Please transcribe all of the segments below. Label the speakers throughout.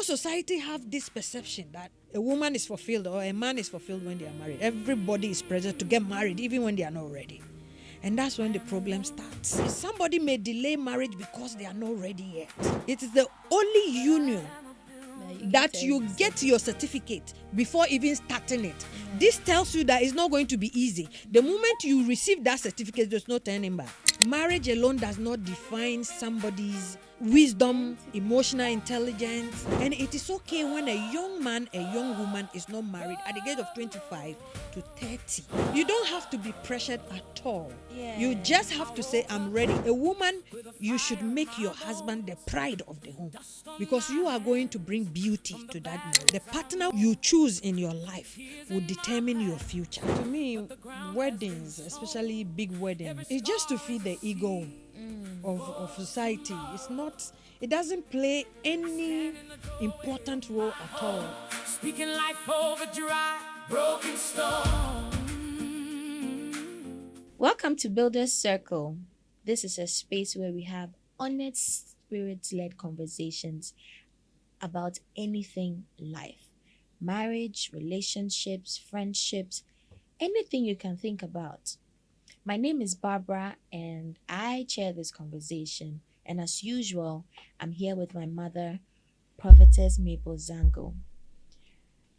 Speaker 1: society have this perception that a woman is fulfilled or a man is fulfilled when they are married. Everybody is pressured to get married even when they are not ready. And that's when the problem starts. Somebody may delay marriage because they are not ready yet. It is the only union that you get your certificate before even starting it. This tells you that it's not going to be easy. The moment you receive that certificate, there's no turning back. Marriage alone does not define somebody's wisdom, emotional intelligence. And it is okay when a young man, a young woman is not married at the age of 25 to 30. You don't have to be pressured at all.
Speaker 2: Yeah.
Speaker 1: You just have to say, I'm ready. A woman, you should make your husband the pride of the home, because you are going to bring beauty to that man. The partner you choose in your life will determine your future. To me, weddings, especially big weddings, it's just to feed the ego of society. It doesn't play any important role at all.
Speaker 3: Speaking life over dry, broken stone.
Speaker 2: Welcome to Builders Circle. This is a space where we have honest, spirit-led conversations about anything life. Marriage, relationships, friendships, anything you can think about. My name is Barbara and I chair this conversation. And as usual, I'm here with my mother, Prophetess Mabel.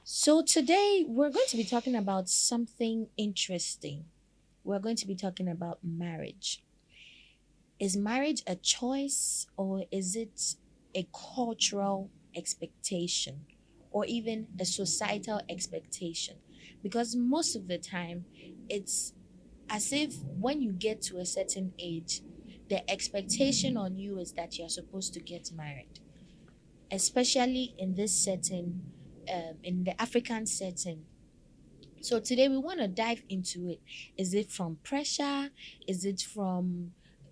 Speaker 2: So today we're going to be talking about something interesting. We're going to be talking about marriage. Is marriage a choice, or is it a cultural expectation, or even a societal expectation? Because most of the time, it's as if when you get to a certain age, the expectation on you is that you're supposed to get married. Especially in this setting, in the African setting. So today we want to dive into it. Is it from pressure? Is it from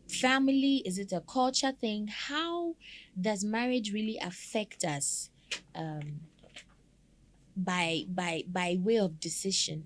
Speaker 2: family? Is it a culture thing? How does marriage really affect us by way of decision?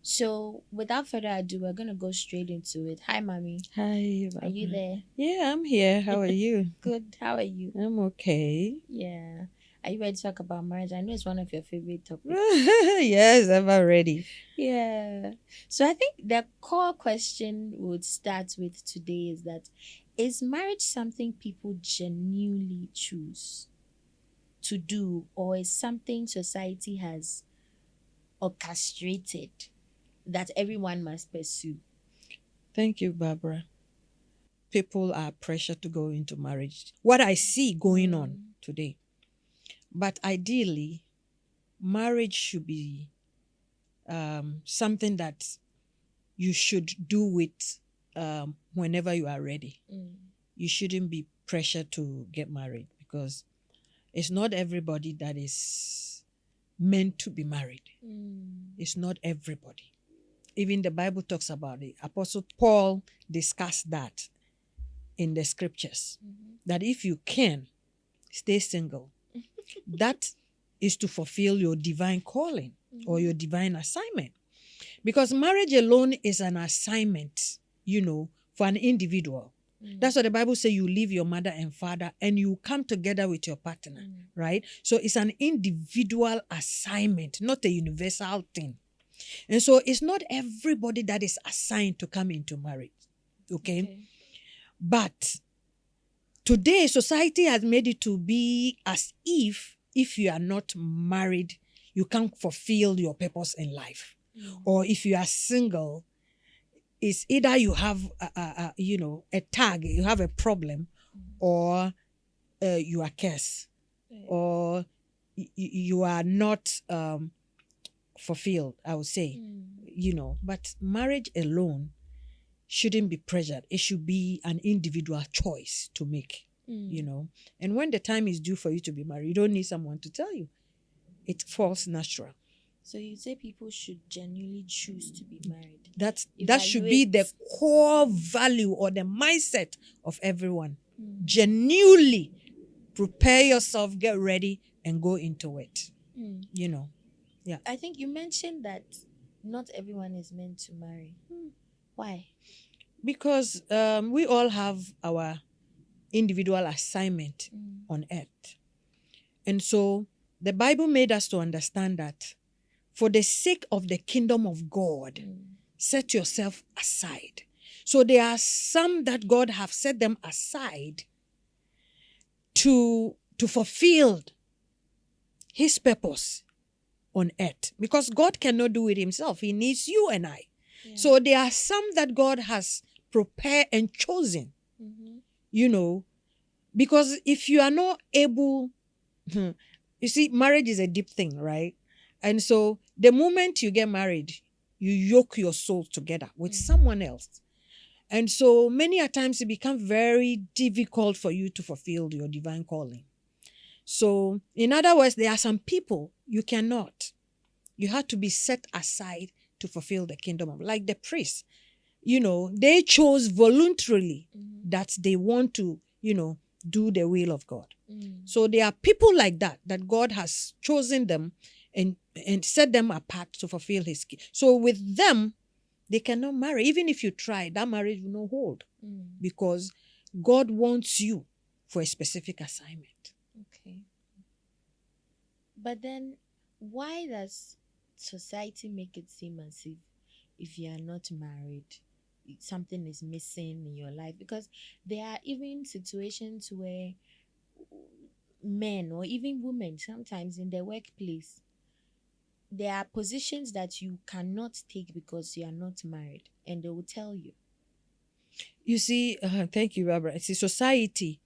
Speaker 2: So without further ado, we're going to go straight into it. Hi, Mommy.
Speaker 1: Hi,
Speaker 2: Are you there?
Speaker 1: Yeah, I'm here. How are you?
Speaker 2: Good. How are you?
Speaker 1: I'm okay.
Speaker 2: Yeah. Are you ready to talk about marriage? I know it's one of your favorite topics.
Speaker 1: Yes, I'm ready.
Speaker 2: Yeah. So I think the core question would start with today is that, is marriage something people genuinely choose to do, or is something society has orchestrated that everyone must pursue?
Speaker 1: Thank you, Barbara. People are pressured to go into marriage. What I see going on today. But ideally, marriage should be something that you should do with whenever you are ready. You shouldn't be pressured to get married, because it's not everybody that is meant to be married. It's not everybody. Even the Bible talks about it. Apostle Paul discussed that in the scriptures, that if you can, stay single. That is to fulfill your divine calling or your divine assignment. Because marriage alone is an assignment, for an individual. That's what the Bible says. You leave your mother and father and you come together with your partner, right? So it's an individual assignment, not a universal thing. And so it's not everybody that is assigned to come into marriage, okay? But today, society has made it to be as if you are not married, you can't fulfill your purpose in life. Or if you are single, it's either you have a tag, you have a problem, or you are cursed, or you are not fulfilled, I would say. But marriage alone shouldn't be pressured. It should be an individual choice to make, And when the time is due for you to be married, you don't need someone to tell you. It falls natural.
Speaker 2: So you say people should genuinely choose to be married.
Speaker 1: That should be the core value or the mindset of everyone. Genuinely prepare yourself, get ready, and go into it. Yeah.
Speaker 2: I think you mentioned that not everyone is meant to marry. Why?
Speaker 1: Because we all have our individual assignment on earth. And so the Bible made us to understand that for the sake of the kingdom of God, set yourself aside. So there are some that God have set them aside to fulfill his purpose on earth, because God cannot do it himself. He needs you and I.
Speaker 2: Yeah.
Speaker 1: So there are some that God has prepared and chosen, you know, because if you are not able, you see, marriage is a deep thing, right? And so the moment you get married, you yoke your soul together with someone else. And so many a times it becomes very difficult for you to fulfill your divine calling. So in other words, there are some people you cannot. You have to be set aside to fulfill the kingdom of, like the priests. You know, they chose voluntarily that they want to, you know, do the will of God. So there are people like that God has chosen them and set them apart to fulfill his key. So with them, they cannot marry. Even if you try, that marriage will not hold, because God wants you for a specific assignment.
Speaker 2: Okay. But then why does society make it seem as if you are not married, something is missing in your life? Because there are even situations where men or even women, sometimes in their workplace, there are positions that you cannot take because you are not married, and they will tell you.
Speaker 1: You see, thank you, Barbara. See, society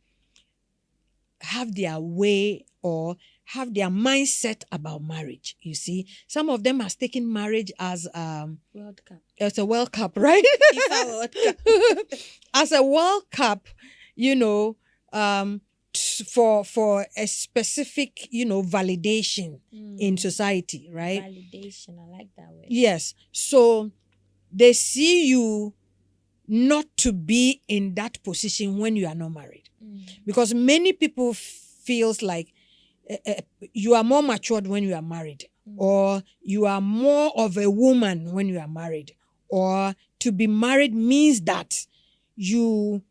Speaker 1: have their way or have their mindset about marriage. You see, some of them has taken marriage as
Speaker 2: World Cup.
Speaker 1: as a World Cup, right?
Speaker 2: FIFA World Cup.
Speaker 1: As a World Cup, you know, for a specific, you know, validation in society, right?
Speaker 2: Validation, I like that word.
Speaker 1: Yes. So they see you not to be in that position when you are not married, because many people feels like you are more matured when you are married, or you are more of a woman when you are married, or to be married means that you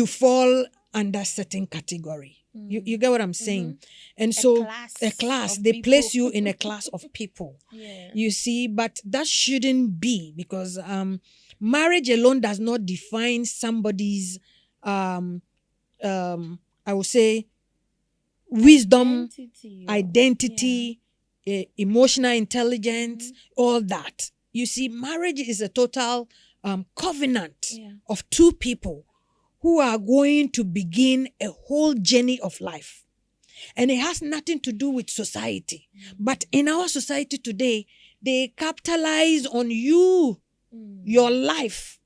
Speaker 1: fall under certain category. You get what I'm saying? And so a class they
Speaker 2: people.
Speaker 1: place you in a class of people.
Speaker 2: Yeah.
Speaker 1: You see, but that shouldn't be, because marriage alone does not define somebody's I would say wisdom, identity, emotional intelligence, all that. You see, marriage is a total covenant of two people who are going to begin a whole journey of life. And it has nothing to do with society. But in our society today, they capitalize on you, your life,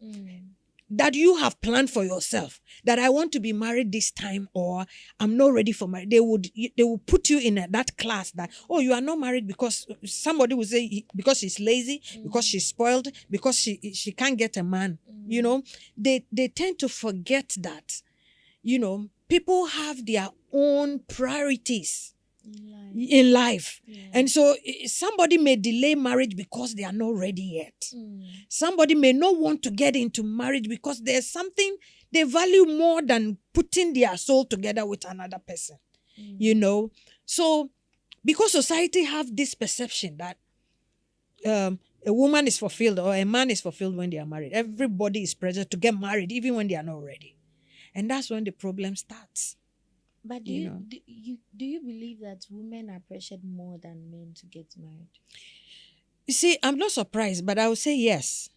Speaker 1: that you have planned for yourself. That I want to be married this time, or I'm not ready for marriage. They will put you in that class that, oh, you are not married because somebody will say because she's lazy, because she's spoiled, because she can't get a man. You know, they tend to forget that, you know, people have their own priorities in life. And so somebody may delay marriage because they are not ready yet. Somebody may not want to get into marriage because there's something they value more than putting their soul together with another person. You know, so because society have this perception that a woman is fulfilled or a man is fulfilled when they are married. Everybody is pressured to get married even when they are not ready. And that's when the problem starts.
Speaker 2: But do you believe that women are pressured more than men to get married?
Speaker 1: You see, I'm not surprised, but I would say yes.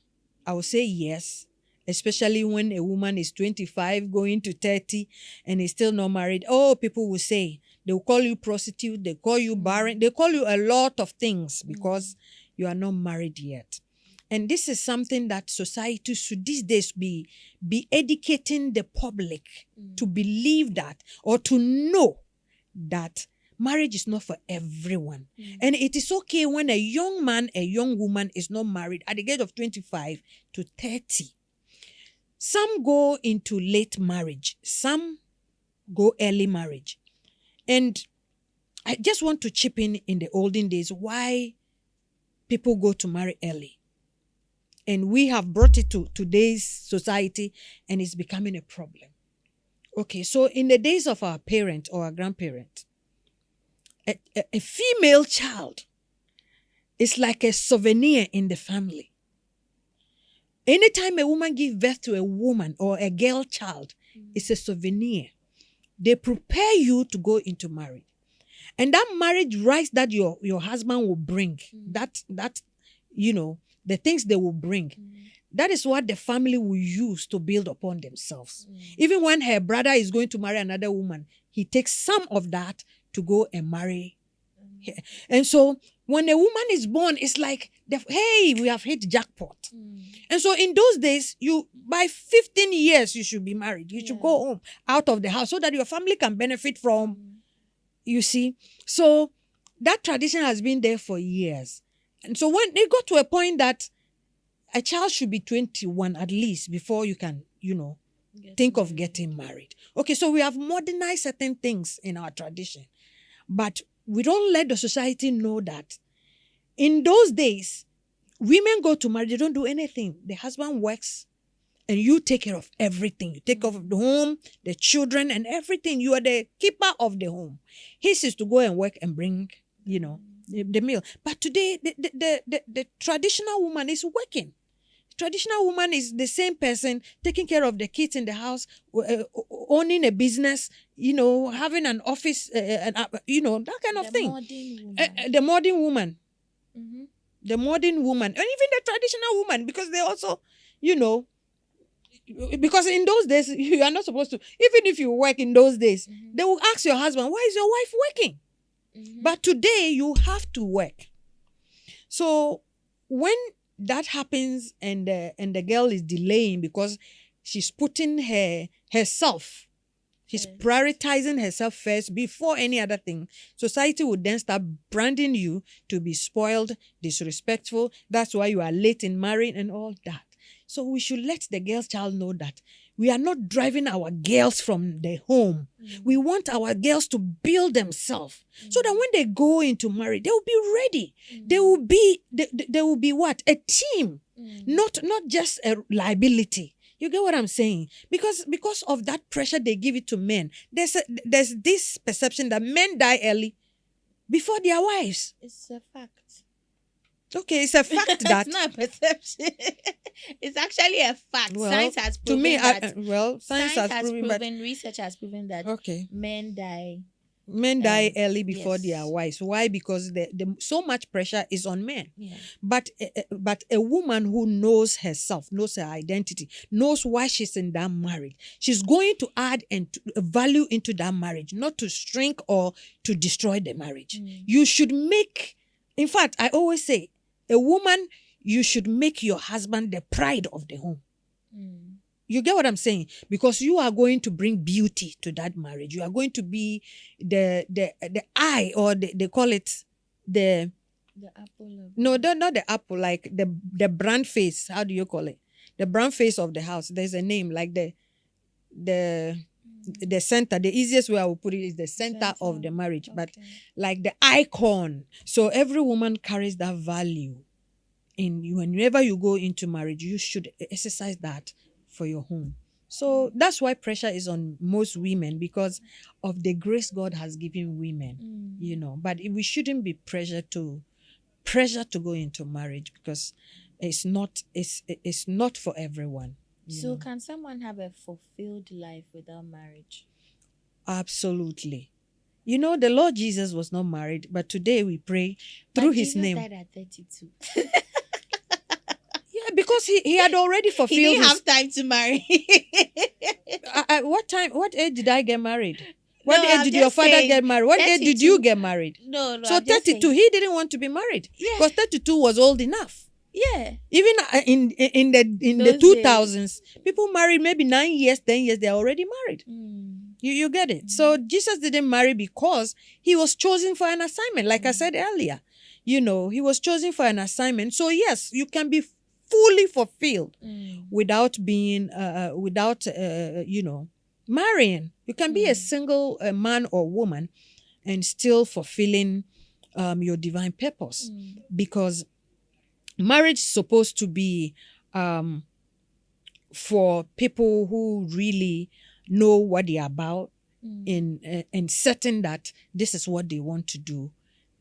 Speaker 1: I would say yes, especially when a woman is 25 going to 30 and is still not married. Oh, people will say, they will call you prostitute, they call you barren, they call you a lot of things because you are not married yet. And this is something that society should these days be educating the public to believe that, or to know that marriage is not for everyone. And it is okay when a young man, a young woman is not married at the age of 25 to 30. Some go into late marriage. Some go early marriage. And I just want to chip in the olden days why people go to marry early. And we have brought it to today's society, and it's becoming a problem. Okay, so in the days of our parents or our grandparents, a female child is like a souvenir in the family. Anytime a woman gives birth to a woman or a girl child, it's a souvenir. They prepare you to go into marriage. And that marriage rights that your husband will bring, that the things they will bring, that is what the family will use to build upon themselves. Even when her brother is going to marry another woman, he takes some of that to go and marry her. And so when a woman is born, it's like, hey, we have hit jackpot. And so in those days, by 15 years, you should be married. You should go home, out of the house, so that your family can benefit from, you see. So that tradition has been there for years. And so when they got to a point that a child should be 21 at least before you can, think of getting married. Okay, so we have modernized certain things in our tradition. But we don't let the society know that in those days, women go to marriage, they don't do anything. The husband works and you take care of everything. You take care of the home, the children, and everything. You are the keeper of the home. His is to go and work and bring, the meal. But today, the traditional woman is working. Traditional woman is the same person taking care of the kids in the house, owning a business, having an office, that kind of thing. The modern woman. Mm-hmm. The modern woman. And even the traditional woman, because they also, because in those days, you are not supposed to, even if you work in those days, they will ask your husband, why is your wife working? But today, you have to work. So when that happens and the girl is delaying because she's putting herself, she's prioritizing herself first before any other thing. Society would then start branding you to be spoiled, disrespectful. That's why you are late in marrying and all that. So we should let the girl child know that we are not driving our girls from the home. We want our girls to build themselves so that when they go into marriage, they will be ready. They will be what? A team, not just a liability. You get what I'm saying? Because of that pressure they give it to men, there's this perception that men die early before their wives.
Speaker 2: It's a fact.
Speaker 1: Okay, it's a fact that
Speaker 2: it's not a perception. It's actually a fact.
Speaker 1: Well,
Speaker 2: Science has proven
Speaker 1: to me,
Speaker 2: that.
Speaker 1: Science has proven,
Speaker 2: research has proven that.
Speaker 1: Okay,
Speaker 2: Men die.
Speaker 1: Men die early before
Speaker 2: yes.
Speaker 1: their wives. Why? Because the so much pressure is on men.
Speaker 2: Yeah.
Speaker 1: But a woman who knows herself, knows her identity, knows why she's in that marriage, she's going to add value into that marriage, not to shrink or to destroy the marriage. You should make. In fact, I always say, a woman, you should make your husband the pride of the home. You get what I'm saying? Because you are going to bring beauty to that marriage. You are going to be the eye, or they call it the
Speaker 2: apple.
Speaker 1: No, not the apple, like the brand face. How do you call it? The brand face of the house. There's a name, like the center. The easiest way I will put it is the center of the marriage, but like the icon. So every woman carries that value in you. Whenever you go into marriage, you should exercise that for your home. So that's why pressure is on most women, because of the grace God has given women, But we shouldn't be pressured to go into marriage, because it's not for everyone.
Speaker 2: So can someone have a fulfilled life without marriage?
Speaker 1: Absolutely. The Lord Jesus was not married, but today we pray through his name.
Speaker 2: Jesus died at 32.
Speaker 1: Yeah, because he had already fulfilled.
Speaker 2: He didn't have time to marry.
Speaker 1: What age did I get married? What age did your father get married? What age did you get married?
Speaker 2: No.
Speaker 1: So 32, he didn't want to be married.
Speaker 2: Yeah.
Speaker 1: Because 32 was old enough.
Speaker 2: Yeah.
Speaker 1: Even in the 2000s, people married maybe 9 years, 10 years, they're already married. You get it? So Jesus didn't marry because he was chosen for an assignment. Like I said earlier, he was chosen for an assignment. So yes, you can be fully fulfilled without being, marrying. You can be a single man or woman and still fulfilling your divine purpose, because marriage is supposed to be for people who really know what they're about, in certain that this is what they want to do,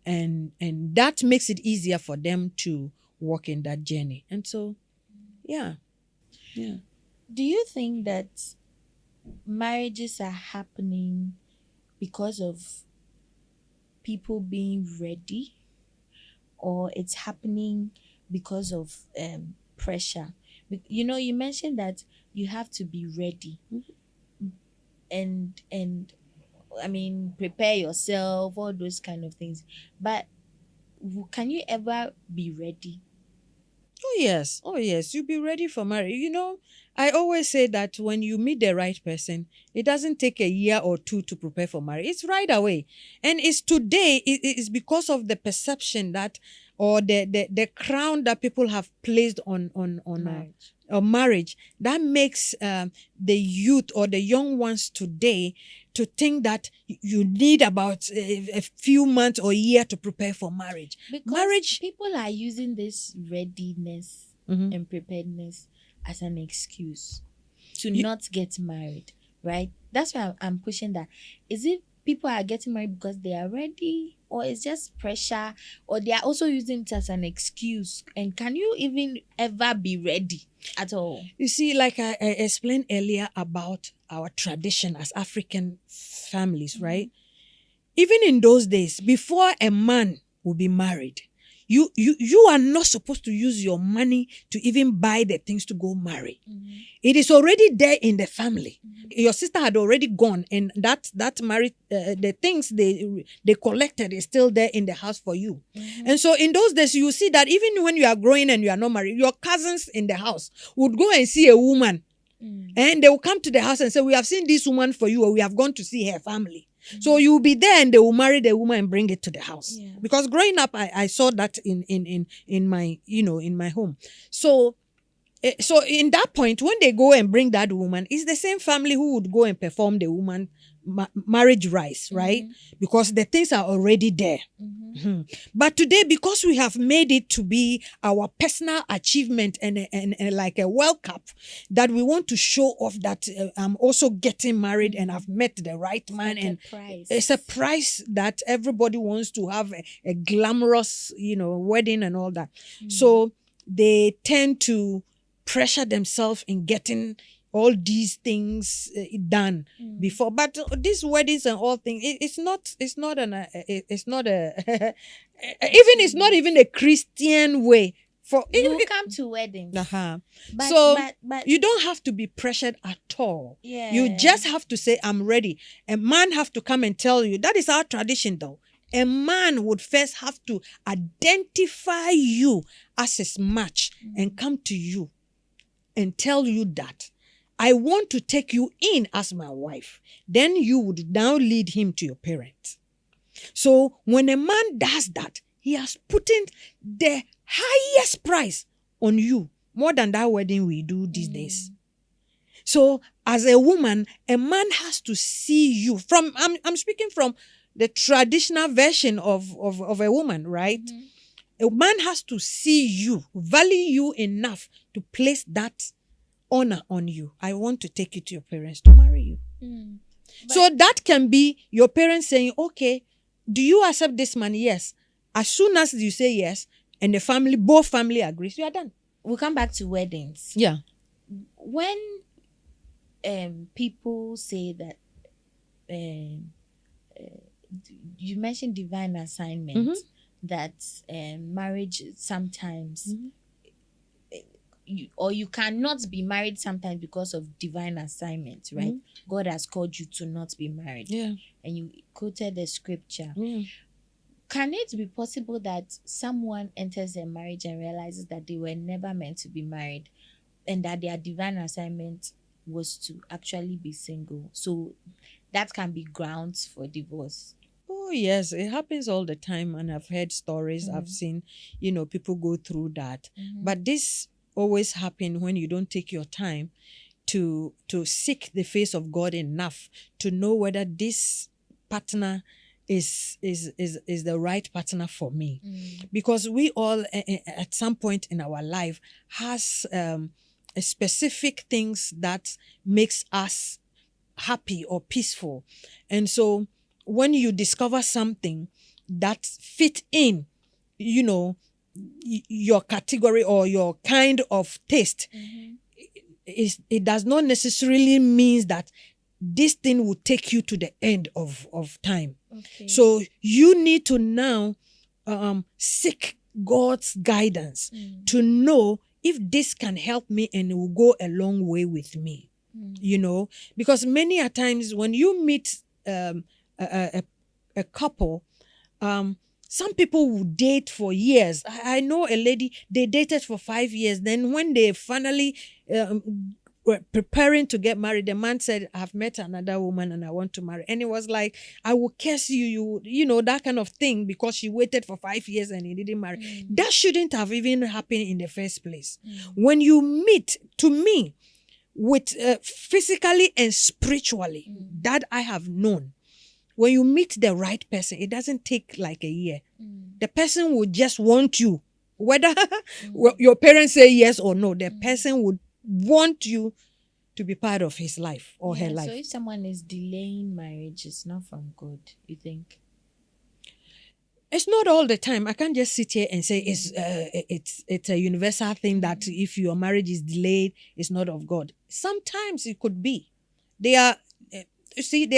Speaker 1: and that makes it easier for them to walk in that journey. And so, yeah.
Speaker 2: Do you think that marriages are happening because of people being ready, or it's happening because of pressure? You know, you mentioned that you have to be ready, and I mean, prepare yourself, all those kind of things. But can you ever be ready?
Speaker 1: Oh yes, you'll be ready for marriage. You know, I always say that when you meet the right person, it doesn't take a year or two to prepare for marriage. It's right away. And it's today, it's because of the perception that, or the crown that people have placed on
Speaker 2: Marriage.
Speaker 1: marriage, that makes the youth or the young ones today to think that you need about a few months or a year to prepare for marriage.
Speaker 2: Because
Speaker 1: Marriage,
Speaker 2: people are using this readiness
Speaker 1: Mhm.
Speaker 2: and preparedness as an excuse to not get married, right? That's why I'm pushing that. Is it people are getting married because they are ready, or it's just pressure, or they are also using it as an excuse? And can you even ever be ready at all?
Speaker 1: you see, like I explained earlier about our tradition as African families, right? Even in those days, before a man will be married, you are not supposed to use your money to even buy the things to go marry. It is already there in the family. Your sister had already gone, and that married the things they collected is still there in the house for you. And so in those days, you see that even when you are growing and you are not married, your cousins in the house would go and see a woman, and they will come to the house and say, "We have seen this woman for you, or we have gone to see her family." So you will be there, and they will marry the woman and bring it to the house.
Speaker 2: Yeah.
Speaker 1: Because growing up, I saw that in my in my home. So in that point, when they go and bring that woman, it's the same family who would go and perform the woman marriage rites, right? Because the things are already there. But today, because we have made it to be our personal achievement and like a World Cup, that we want to show off that I'm also getting married and I've met the right man,
Speaker 2: Like a
Speaker 1: and
Speaker 2: prize.
Speaker 1: it's a prize that everybody wants to have a glamorous, wedding and all that. So they tend to pressure themselves in getting all these things done before. But these weddings and all things, it's not it's not even a Christian way for
Speaker 2: You come to weddings. But,
Speaker 1: so
Speaker 2: but
Speaker 1: you don't have to be pressured at all.
Speaker 2: Yeah.
Speaker 1: You just have to say, "I'm ready." A man have to come and tell you. That is our tradition, though. A man would first have to identify you as his match and come to you and tell you that, "I want to take you in as my wife." Then you would now lead him to your parents. So when a man does that, he has put in the highest price on you, more than that wedding we do these days. So as a woman, a man has to see you from, I'm speaking from the traditional version of a woman, right? A man has to see you, value you enough to place that honor on you. "I want to take you to your parents to marry you." So that can be your parents saying, "Okay, do you accept this man?" Yes. As soon as you say yes, and the family, both family agrees, you are done.
Speaker 2: we'll come back to weddings.
Speaker 1: Yeah.
Speaker 2: When people say that you mentioned divine assignment, that marriage sometimes you cannot be married sometimes because of divine assignment, right? God has called you to not be married.
Speaker 1: Yeah.
Speaker 2: And you quoted the scripture.
Speaker 1: Yeah.
Speaker 2: Can it be possible that someone enters a marriage and realizes that they were never meant to be married, and that their divine assignment was to actually be single? So that can be grounds for divorce.
Speaker 1: Oh, yes. It happens all the time. And I've heard stories. I've seen, people go through that. But this always happens when you don't take your time to seek the face of God enough to know whether this partner is the right partner for me. Because we all at some point in our life has a specific things that makes us happy or peaceful. And so when you discover something that fit in, your category or your kind of taste, it does not necessarily mean that this thing will take you to the end of time.
Speaker 2: Okay.
Speaker 1: So you need to now seek God's guidance to know if this can help me and it will go a long way with me. Because many a times when you meet a couple, some people will date for years. I know a lady, they dated for 5 years. Then when they finally were preparing to get married, the man said, I've met another woman and I want to marry. And it was like, I will curse you, that kind of thing, because she waited for 5 years and he didn't marry. That shouldn't have even happened in the first place. When you meet, to me, with physically and spiritually, that I have known, when you meet the right person, it doesn't take like a year. The person will just want you, whether your parents say yes or no. The person would want you to be part of his life or her life.
Speaker 2: So if someone is delaying marriage, it's not from God, you think?
Speaker 1: It's not all the time. I can't just sit here and say it's a universal thing that if your marriage is delayed, it's not of God. Sometimes it could be. There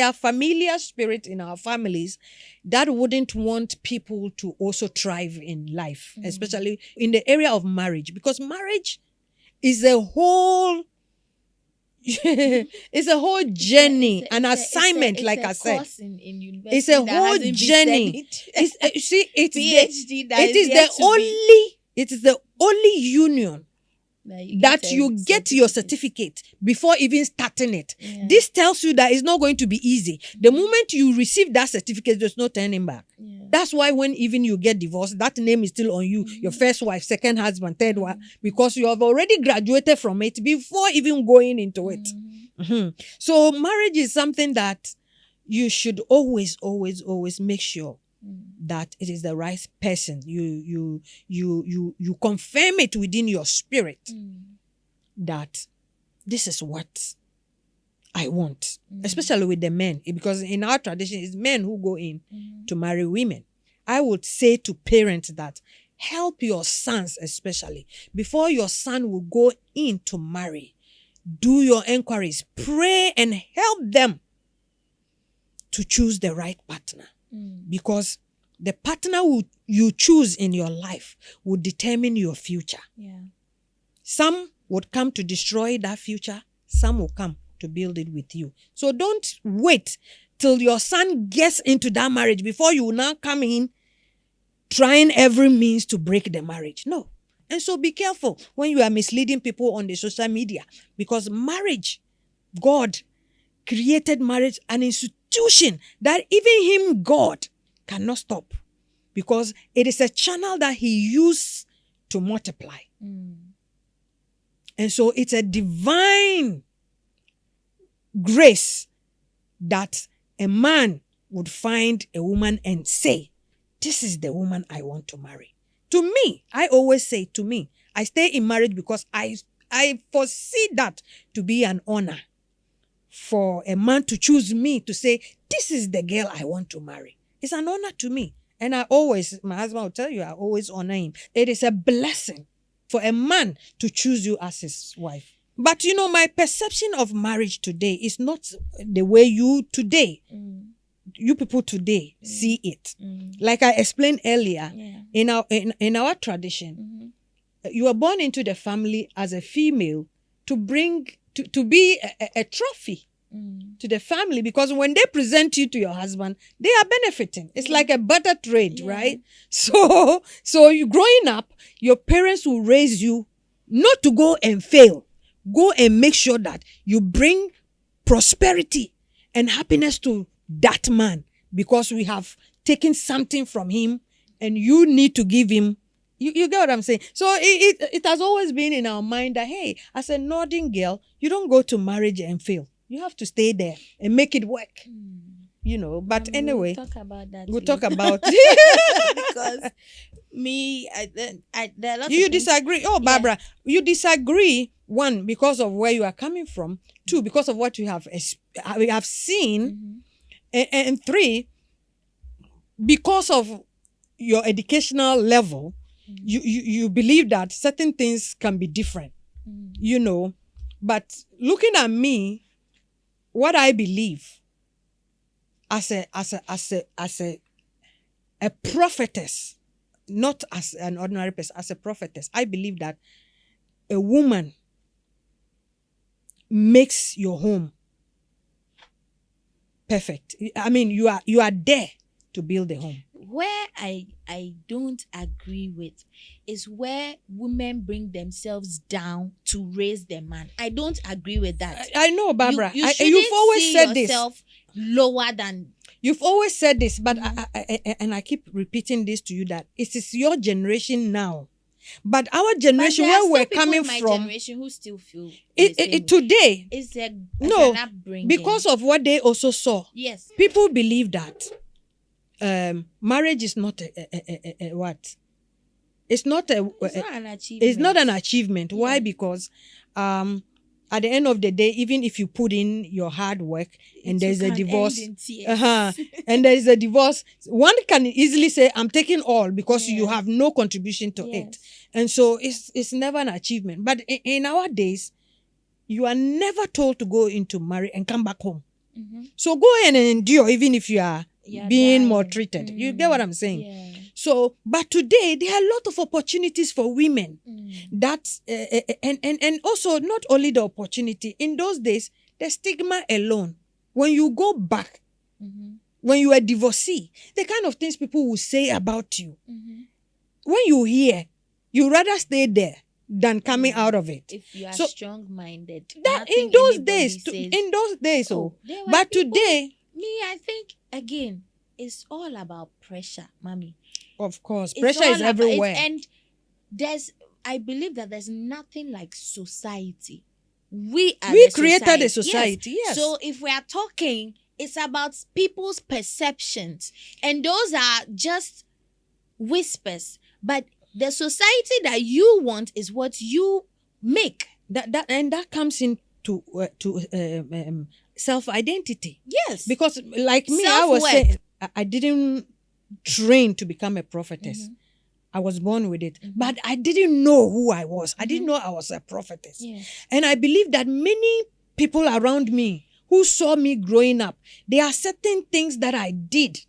Speaker 1: are familiar spirits in our families that wouldn't want people to also thrive in life, especially in the area of marriage, because marriage is a whole it's a whole journey, an assignment, like I said. It's a whole journey. It is the only union that you get your certificate before even starting it. Yeah. This tells you that it's not going to be easy. The moment you receive that certificate, there's no turning back. Yeah. That's why when even you get divorced, that name is still on you, your first wife, second husband, third wife, because you have already graduated from it before even going into it. So marriage is something that you should always make sure that it is the right person. You confirm it within your spirit that this is what I want, especially with the men, because in our tradition it's men who go in to marry women. I would say to parents that help your sons, especially before your son will go in to marry. Do your inquiries, pray and help them to choose the right partner. Because the partner you choose in your life will determine your future. Yeah. Some would come to destroy that future. Some will come to build it with you. So don't wait till your son gets into that marriage before you now come in trying every means to break the marriage. No. And so be careful when you are misleading people on the social media, because marriage, God created marriage, an institution that even him, God, cannot stop, because it is a channel that he used to multiply. And so it's a divine grace that a man would find a woman and say, this is the woman I want to marry. To me, I always say, to me, I stay in marriage because I foresee that to be an honor for a man to choose me, to say, this is the girl I want to marry. It's an honor to me. And my husband will tell you, I always honor him. It is a blessing for a man to choose you as his wife. But my perception of marriage today is not the way you people today see it. Like I explained earlier, in our tradition, you are born into the family as a female to be a trophy to the family, because when they present you to your husband, they are benefiting. It's like a barter trade, right? So you growing up, your parents will raise you not to go and fail. Go and make sure that you bring prosperity and happiness to that man, because we have taken something from him and you need to give him. You get what I'm saying? So it has always been in our mind that, hey, as a northern girl, you don't go to marriage and fail. You have to stay there and make it work. But anyway,
Speaker 2: we'll talk about that.
Speaker 1: We'll talk about
Speaker 2: because me, there are lots
Speaker 1: you
Speaker 2: of things.
Speaker 1: disagree. Oh, Barbara, you disagree one, because of where you are coming from. Two, because of what you have seen. And three, because of your educational level, you believe that certain things can be different, But looking at me, what I believe as a prophetess, not as an ordinary person, as a prophetess, I believe that a woman makes your home perfect. I mean, you are there to build a home.
Speaker 2: Where I don't agree with is where women bring themselves down to raise their man. I don't agree with that.
Speaker 1: I know, Barbara.
Speaker 2: You've
Speaker 1: always
Speaker 2: see
Speaker 1: said
Speaker 2: yourself
Speaker 1: this.
Speaker 2: Lower than.
Speaker 1: You've always said this, but I keep repeating this to you, that it is your generation now. But our generation, where we're coming from,
Speaker 2: generation who still feel
Speaker 1: today,
Speaker 2: is an upbringing.
Speaker 1: Because of what they also saw.
Speaker 2: Yes,
Speaker 1: people believe that marriage is not a what? It's not
Speaker 2: an achievement.
Speaker 1: It's not an achievement. Why? Because at the end of the day, even if you put in your hard work and there's a divorce, and there's a divorce, one can easily say, I'm taking all, because you have no contribution to it. And so it's never an achievement. But in our days, you are never told to go into marriage and come back home. So go and endure, even if you are being maltreated. You get what I'm saying?
Speaker 2: Yeah.
Speaker 1: So, but today there are a lot of opportunities for women. That and also not only the opportunity. In those days, the stigma alone. When you go back, when you are divorcee, the kind of things people will say about you. When you hear, you rather stay there than coming out of it.
Speaker 2: If you are strong-minded,
Speaker 1: that in those days, but today,
Speaker 2: I think again, it's all about pressure, mommy.
Speaker 1: Of course, pressure is everywhere,
Speaker 2: and I believe that there's nothing like society. We
Speaker 1: created a society. Yes.
Speaker 2: So if we are talking, it's about people's perceptions, and those are just whispers. But the society that you want is what you make.
Speaker 1: That comes into self-identity.
Speaker 2: Yes.
Speaker 1: Because like me, I was saying, I didn't train to become a prophetess. I was born with it. But I didn't know who I was. I didn't know I was a prophetess.
Speaker 2: Yeah.
Speaker 1: And I believe that many people around me who saw me growing up, there are certain things that I did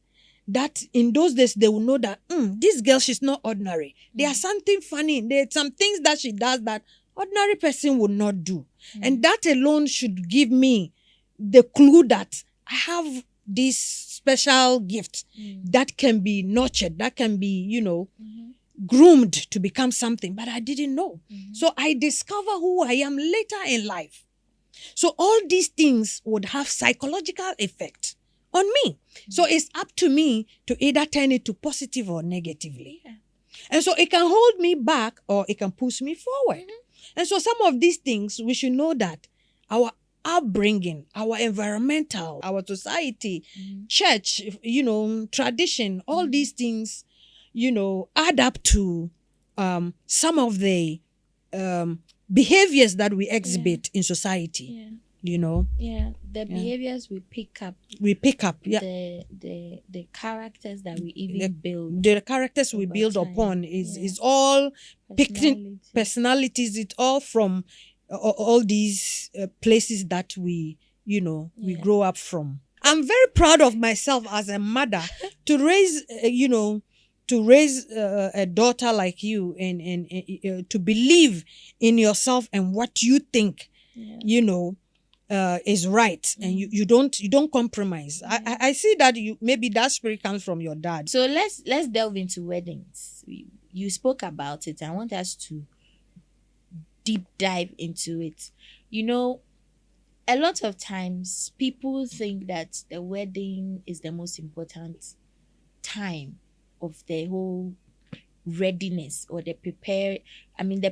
Speaker 1: that in those days they will know that this girl, she's not ordinary. There's something funny. There's some things that she does that ordinary person would not do. And that alone should give me the clue that I have this special gift that can be nurtured, that can be, groomed to become something, but I didn't know. So I discover who I am later in life. So all these things would have psychological effect on me. So it's up to me to either turn it to positive or negatively. Yeah. And so it can hold me back or it can push me forward. And so some of these things, we should know that our upbringing, our environmental, our society, church, tradition, all these things, add up to some of the behaviors that we exhibit in society.
Speaker 2: The behaviors we pick up. The characters that we even build.
Speaker 1: The characters we build upon is all picking personalities. It's all from all these places that we grow up from. I'm very proud of myself as a mother to raise a daughter like you and to believe in yourself and what you think is right, and you don't compromise. I see that maybe that spirit comes from your dad.
Speaker 2: So let's delve into weddings. You spoke about it. I want us to deep dive into it. A lot of times people think that the wedding is the most important time of the whole readiness or the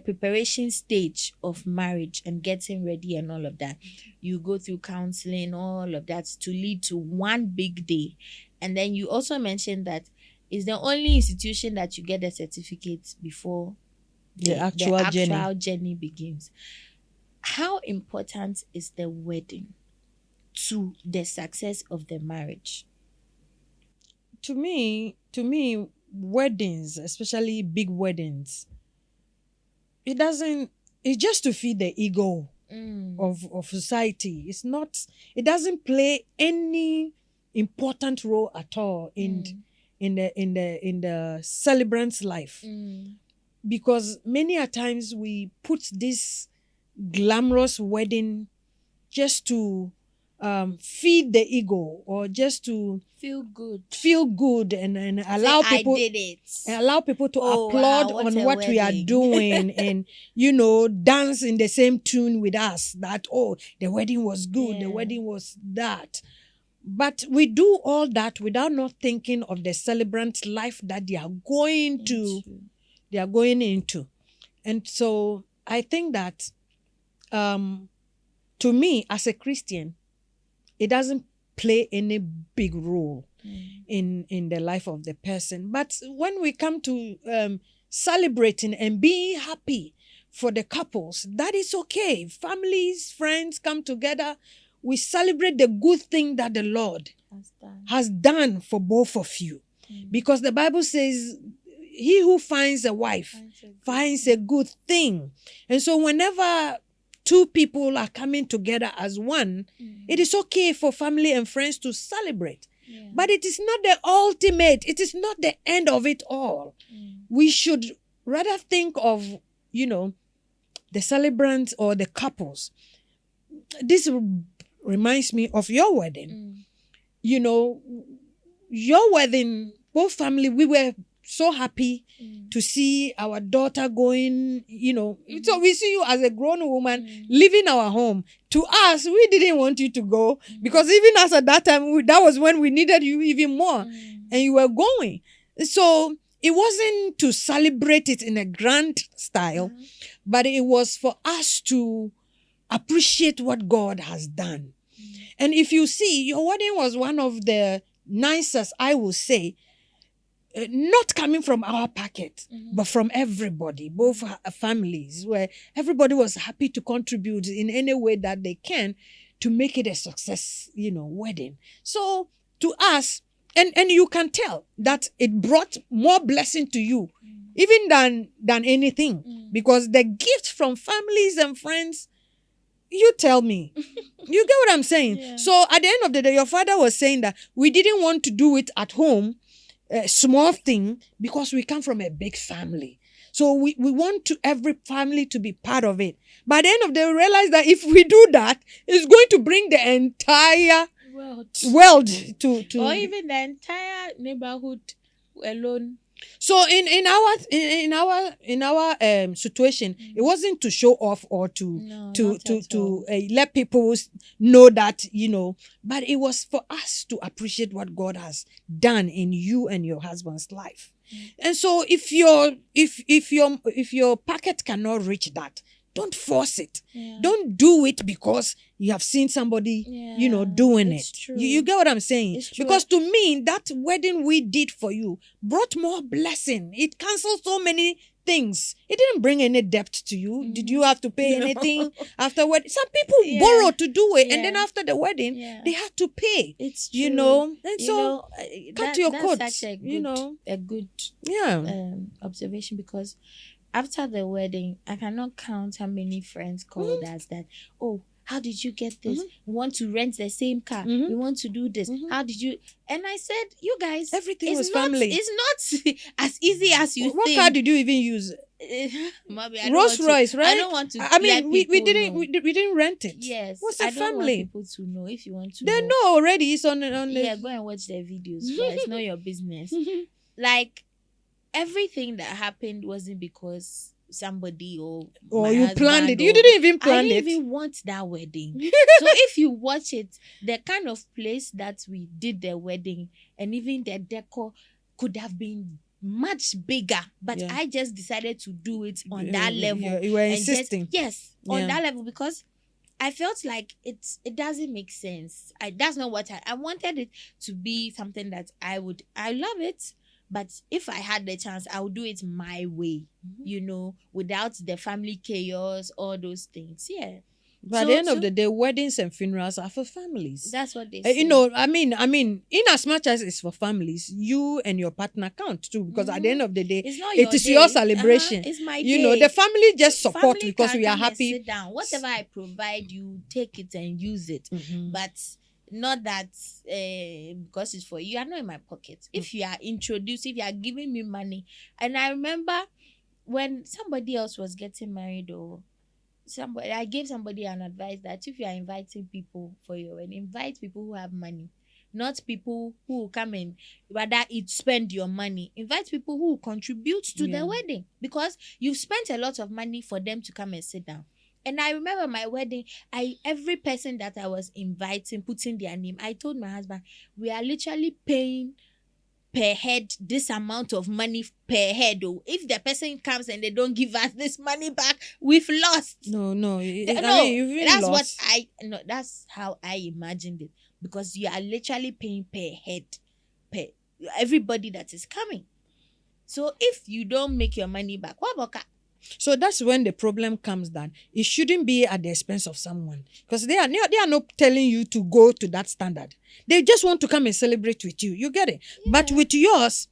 Speaker 2: preparation stage of marriage and getting ready and all of that. You go through counseling, all of that to lead to one big day. And then you also mentioned that it's the only institution that you get the certificate before the actual journey begins. How important is the wedding to the success of the marriage?
Speaker 1: To me, weddings, especially big weddings, it doesn't. It's just to feed the ego of society. It's not. It doesn't play any important role at all in the celebrant's life, because many a times we put this glamorous wedding just to feed the ego, or just to
Speaker 2: Feel good.
Speaker 1: and allow
Speaker 2: Say,
Speaker 1: people
Speaker 2: I did it.
Speaker 1: and allow people to
Speaker 2: Oh,
Speaker 1: applaud
Speaker 2: wow, what
Speaker 1: on
Speaker 2: a
Speaker 1: what we are
Speaker 2: wedding.
Speaker 1: doing, and dance in the same tune with us, that the wedding was good,
Speaker 2: Yeah.
Speaker 1: the wedding was that. But we do all that without not thinking of the celebrant's life that they are going into. And so I think that to me, as a Christian, it doesn't play any big role in the life of the person. But when we come to celebrating and being happy for the couples, that is okay. Families, friends come together. We celebrate the good thing that the Lord has done for both of you. Because the Bible says, he who finds a wife finds a good thing. And so whenever two people are coming together as one, it is okay for family and friends to celebrate. But it is not the ultimate. It is not the end of it all. We should rather think of, the celebrants or the couples. This reminds me of your wedding. Your wedding, both family, we were so happy to see our daughter going, So we see you as a grown woman leaving our home. To us, we didn't want you to go, because even us at that time, that was when we needed you even more, and you were going. So it wasn't to celebrate it in a grand style, but it was for us to appreciate what God has done. And if you see, your wedding was one of the nicest, I will say, not coming from our pocket, but from everybody, both families, where everybody was happy to contribute in any way that they can to make it a success, wedding. So to us, and you can tell that it brought more blessing to you, even than anything, because the gift from families and friends, you tell me. You get what I'm saying?
Speaker 2: Yeah.
Speaker 1: So at the end of the day, your father was saying that we didn't want to do it at home, a small thing, because we come from a big family. So we want every family to be part of it. By the end of the day, we realize that if we do that, it's going to bring the entire world to
Speaker 2: or even the entire neighborhood alone.
Speaker 1: So in our situation, it wasn't to show off or to let people know that, but it was for us to appreciate what God has done in you and your husband's life. And so if your pocket cannot reach that, don't force it. Don't do it because you have seen somebody, doing it. You get what I'm saying? Because to me, that wedding we did for you brought more blessing. It canceled so many things. It didn't bring any debt to you. Did you have to pay anything afterward? Some people borrow to do it, and then after the wedding, they had to pay.
Speaker 2: It's true.
Speaker 1: And so cut your coat.
Speaker 2: That's such a good observation, because after the wedding, I cannot count how many friends called us that, how did you get this? We want to rent the same car. We want to do this. How did you? And I said, you guys,
Speaker 1: everything was family.
Speaker 2: It's not as easy as you think.
Speaker 1: What car did you even use? Rolls Royce, right?
Speaker 2: I don't want to.
Speaker 1: I mean, we didn't rent it.
Speaker 2: Yes,
Speaker 1: what's a
Speaker 2: I don't
Speaker 1: family?
Speaker 2: want people to know. If you want to,
Speaker 1: they know already. It's on the.
Speaker 2: Yeah, go and watch their videos. But it's not your business. Like, everything that happened wasn't because somebody or
Speaker 1: you planned it. You didn't even plan it.
Speaker 2: I didn't even want that wedding. So if you watch it, the kind of place that we did the wedding, and even the decor could have been much bigger, but I just decided to do it on that level.
Speaker 1: You were insisting.
Speaker 2: On that level, because I felt like it doesn't make sense. That's not what I wanted it to be. Something that I love it. But if I had the chance, I would do it my way, without the family chaos, all those things. Yeah.
Speaker 1: But at the end of the day, weddings and funerals are for families.
Speaker 2: That's what they say.
Speaker 1: You know, I mean, in as much as it's for families, you and your partner count too, because at the end of the day,
Speaker 2: it's not
Speaker 1: it is
Speaker 2: day.
Speaker 1: your celebration.
Speaker 2: It's my
Speaker 1: you
Speaker 2: day.
Speaker 1: know, the family just support
Speaker 2: Family
Speaker 1: because
Speaker 2: can
Speaker 1: we are
Speaker 2: come and
Speaker 1: happy.
Speaker 2: sit down. Whatever I provide, you take it and use it. But not that because it's for you. You are not in my pocket. If you are introduced, if you are giving me money, and I remember when somebody else was getting married, or I gave somebody an advice that if you are inviting people for your wedding, invite people who have money, not people who will come and rather spend your money. Invite people who will contribute to the wedding, because you've spent a lot of money for them to come and sit down. And I remember my wedding, every person that I was inviting, putting their name, I told my husband, we are literally paying per head this amount of money per head. Oh, if the person comes and they don't give us this money back, we've lost.
Speaker 1: No,
Speaker 2: that's
Speaker 1: lost.
Speaker 2: that's how I imagined it, because you are literally paying per head, per everybody that is coming. So if you don't make your money back, what about?
Speaker 1: So that's when the problem comes, that it shouldn't be at the expense of someone, because they are not telling you to go to that standard. They just want to come and celebrate with you. You get it? Yeah. But with yours,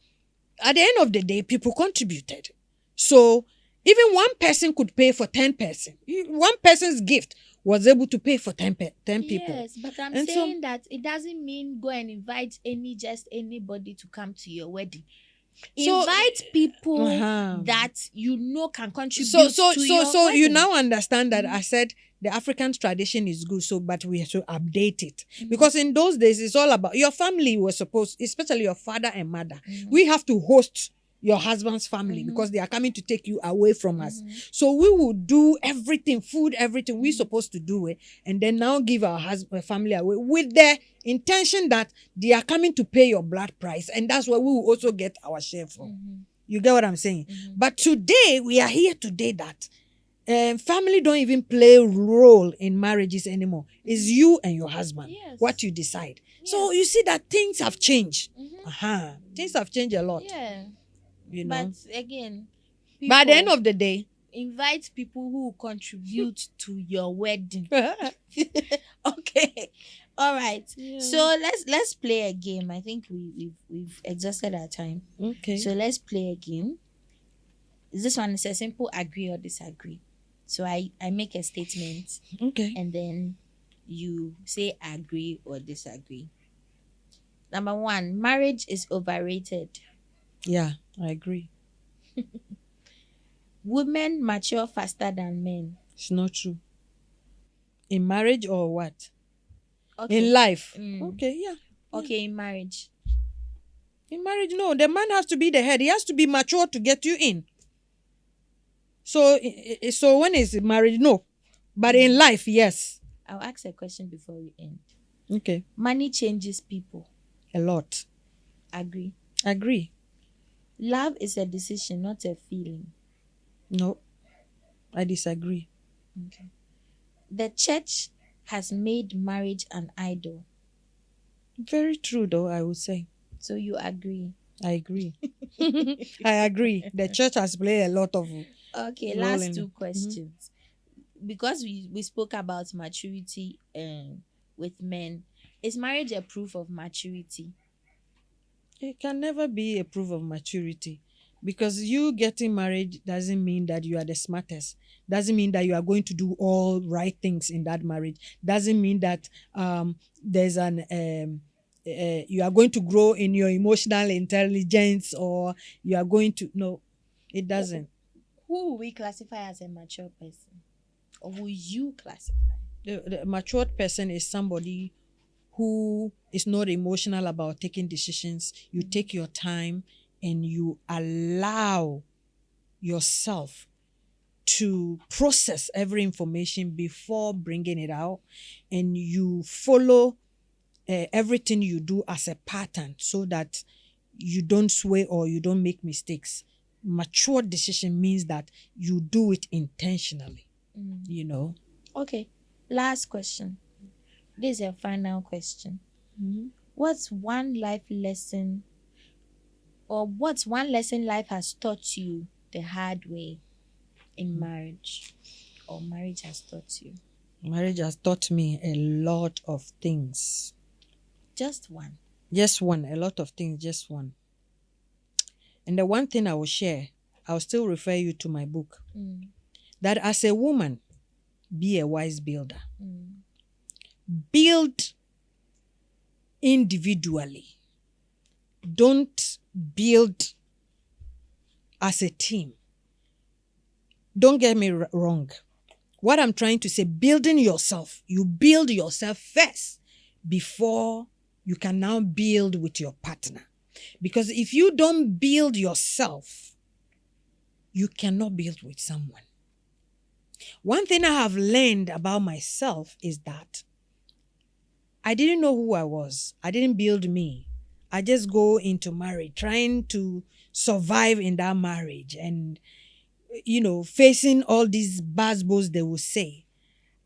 Speaker 1: at the end of the day, people contributed. So even one person could pay for 10 person. One person's gift was able to pay for 10 people.
Speaker 2: Yes, but I'm saying that it doesn't mean go and invite anybody to come to your wedding. Invite people that you know can contribute to your wedding.
Speaker 1: You now understand that I said the African tradition is good, but we have to update it. Because in those days, it's all about your family was supposed, especially your father and mother. We have to host your husband's family because they are coming to take you away from us. So we will do everything, food, everything we're supposed to do it, and then now give our family away with the intention that they are coming to pay your blood price, and that's where we will also get our share from. You get what I'm saying? But today, we are here today that family don't even play a role in marriages anymore. It's you and your husband, what you decide. So you see that things have changed. Things have changed a lot.
Speaker 2: Yeah.
Speaker 1: You know?
Speaker 2: But again,
Speaker 1: but at the end of the day,
Speaker 2: invite people who contribute to your wedding. Okay. All right. Yeah. So let's play a game. I think we've exhausted our time.
Speaker 1: Okay.
Speaker 2: So let's play a game. This one is a simple agree or disagree. So I make a statement.
Speaker 1: Okay.
Speaker 2: And then you say agree or disagree. Number 1, marriage is overrated.
Speaker 1: Yeah, I agree.
Speaker 2: Women mature faster than men.
Speaker 1: It's not true. In marriage or what?
Speaker 2: Okay.
Speaker 1: In life. Okay, yeah.
Speaker 2: Okay, in marriage.
Speaker 1: In marriage, no. The man has to be the head. He has to be mature to get you in. So when it's marriage, no. But in life, yes.
Speaker 2: I'll ask a question before we end.
Speaker 1: Okay.
Speaker 2: Money changes people.
Speaker 1: A lot.
Speaker 2: Agree.
Speaker 1: Agree.
Speaker 2: Love is a decision, not a feeling.
Speaker 1: No. I disagree.
Speaker 2: Okay. The church has made marriage an idol.
Speaker 1: Very true, though, I would say.
Speaker 2: So you agree?
Speaker 1: I agree. I agree. The church has played a lot of...
Speaker 2: Okay, last 2 questions. Because we spoke about maturity with men, is marriage a proof of maturity?
Speaker 1: It can never be a proof of maturity, because you getting married doesn't mean that you are the smartest. Doesn't mean that you are going to do all right things in that marriage. Doesn't mean that there's you are going to grow in your emotional intelligence, or you are going to... No, it doesn't.
Speaker 2: Who will we classify as a mature person? Or who you classify?
Speaker 1: The matured person is somebody who is not emotional about taking decisions. You take your time and you allow yourself to process every information before bringing it out, and you follow everything you do as a pattern so that you don't sway or you don't make mistakes. Mature decision means that you do it intentionally. You know.
Speaker 2: Okay. Last question. This is a final question. What's one life lesson, or what's one lesson life has taught you the hard way in marriage, or marriage has taught you?
Speaker 1: Marriage has taught me a lot of things.
Speaker 2: Just one.
Speaker 1: Just one, a lot of things, just one. And the one thing I will share, I'll still refer you to my book, that as a woman, be a wise builder. Build individually. Don't build as a team. Don't get me wrong. What I'm trying to say, building yourself, you build yourself first before you can now build with your partner. Because if you don't build yourself, you cannot build with someone. One thing I have learned about myself is that I didn't know who I was. I didn't build me. I just go into marriage, trying to survive in that marriage and, facing all these buzzwords they will say.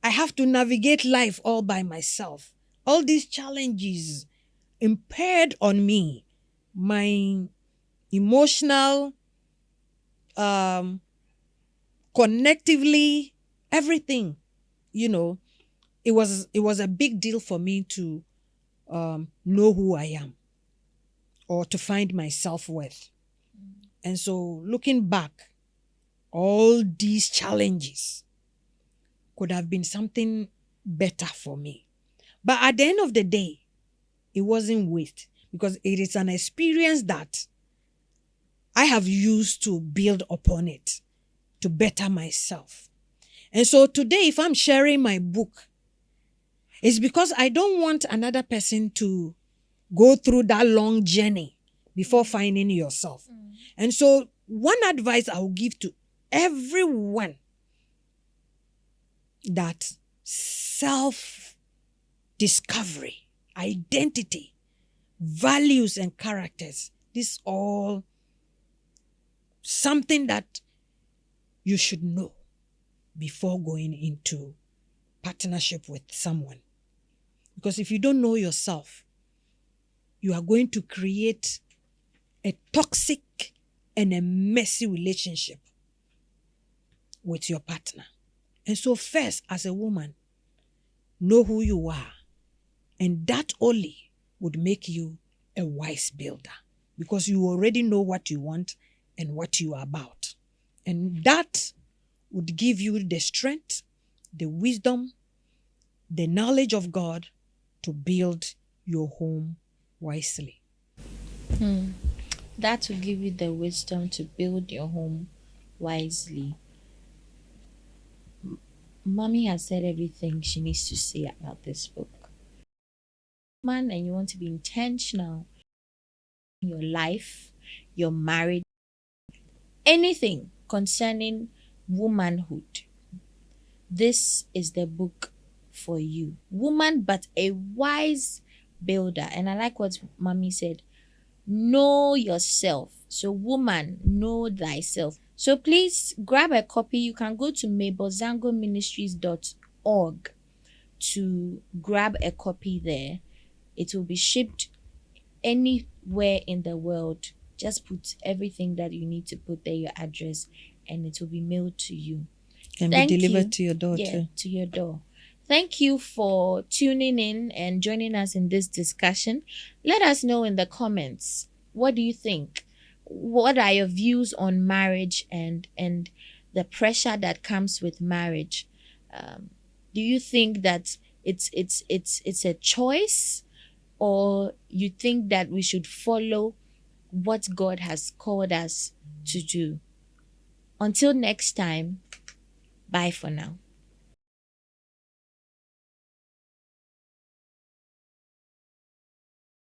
Speaker 1: I have to navigate life all by myself. All these challenges impaired on me my emotional, connectively, everything. It was a big deal for me to know who I am or to find my self-worth. And so looking back, all these challenges could have been something better for me. But at the end of the day, it wasn't waste, because it is an experience that I have used to build upon it, to better myself. And so today, if I'm sharing my book, it's because I don't want another person to go through that long journey before finding yourself. And so one advice I will give to everyone, that self-discovery, identity, values and characters, this all something that you should know before going into partnership with someone. Because if you don't know yourself, you are going to create a toxic and a messy relationship with your partner. And so first, as a woman, know who you are. And that only would make you a wise builder, because you already know what you want and what you are about. And that would give you the strength, the wisdom, the knowledge of God to build your home wisely.
Speaker 2: That will give you the wisdom to build your home wisely. Mommy has said everything she needs to say about this book. Man, and you want to be intentional in your life, your marriage, anything concerning womanhood, this is the book for you. Woman, but a wise builder. And I like what Mommy said. Know yourself. So woman, know thyself. So please grab a copy. You can go to mabelzangoministries.org to grab a copy there. It will be shipped anywhere in the world. Just put everything that you need to put there, your address, and it will be mailed to you.
Speaker 1: Can be delivered to your door
Speaker 2: Yeah,
Speaker 1: too.
Speaker 2: to your door. Thank you for tuning in and joining us in this discussion. Let us know in the comments, what do you think? What are your views on marriage and the pressure that comes with marriage? Do you think that it's a choice, or you think that we should follow what God has called us to do? Until next time, bye for now.